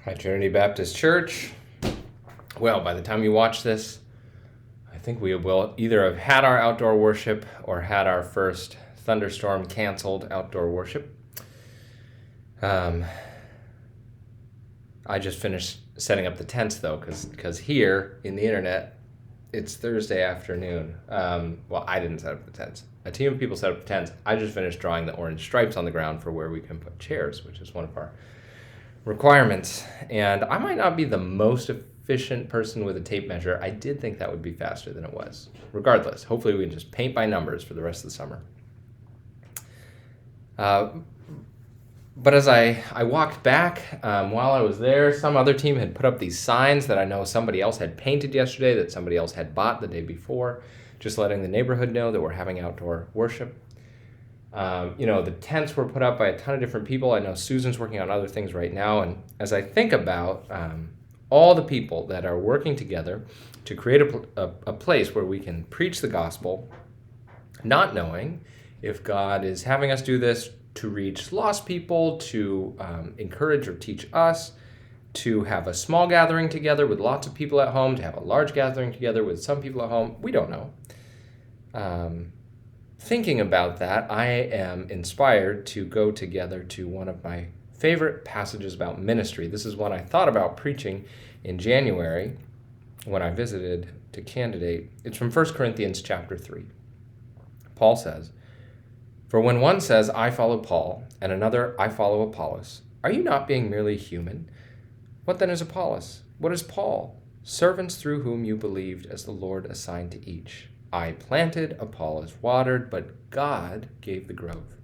Hi, Trinity Baptist Church. Well, by the time you watch this, I think we will either have had our outdoor worship or had our first thunderstorm canceled outdoor worship. I just finished setting up the tents though, because here in the internet, it's Thursday afternoon. Well, I didn't set up the tents. A team of people set up the tents. I just finished drawing the orange stripes on the ground for where we can put chairs, which is one of our requirements. And I might not be the most efficient person with a tape measure. I did think that would be faster than it was. Regardless, hopefully we can just paint by numbers for the rest of the summer. But as I walked back, while I was there, some other team had put up these signs that I know somebody else had painted yesterday, that somebody else had bought the day before, just letting the neighborhood know that we're having outdoor worship. The tents were put up by a ton of different people. I know Susan's working on other things right now. And as I think about all the people that are working together to create a place where we can preach the gospel, not knowing if God is having us do this to reach lost people, to encourage or teach us, to have a small gathering together with lots of people at home, to have a large gathering together with some people at home, we don't know. Thinking about that, I am inspired to go together to one of my favorite passages about ministry. This is one I thought about preaching in January when I visited to candidate. It's from 1 Corinthians chapter 3. Paul says, "For when one says, 'I follow Paul,' and another, 'I follow Apollos,' are you not being merely human? What then is Apollos? What is Paul? Servants through whom you believed as the Lord assigned to each. I planted, Apollos watered, but God gave the growth.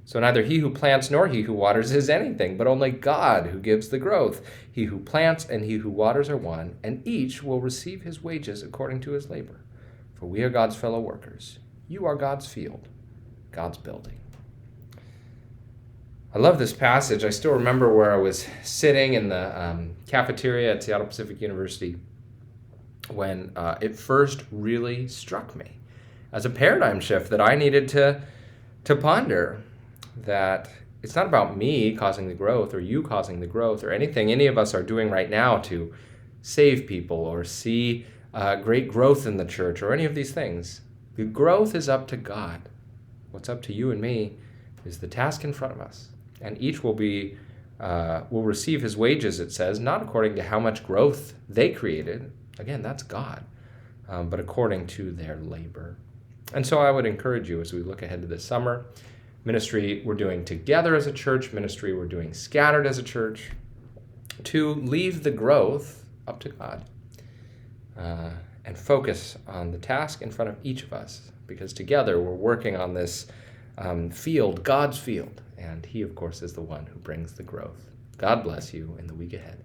So neither he who plants nor he who waters is anything, but only God who gives the growth. He who plants and he who waters are one, and each will receive his wages according to his labor. For we are God's fellow workers. You are God's field, God's building." I love this passage. I still remember where I was sitting in the cafeteria at Seattle Pacific University when it first really struck me as a paradigm shift that I needed to ponder, that it's not about me causing the growth or you causing the growth or anything any of us are doing right now to save people or see great growth in the church or any of these things. The growth is up to God. What's up to you and me is the task in front of us. And each will receive his wages, it says, not according to how much growth they created. Again, that's God, but according to their labor. And so I would encourage you as we look ahead to this summer, ministry we're doing together as a church, ministry we're doing scattered as a church, to leave the growth up to God and focus on the task in front of each of us, because together we're working on this field, God's field, and he, of course, is the one who brings the growth. God bless you in the week ahead.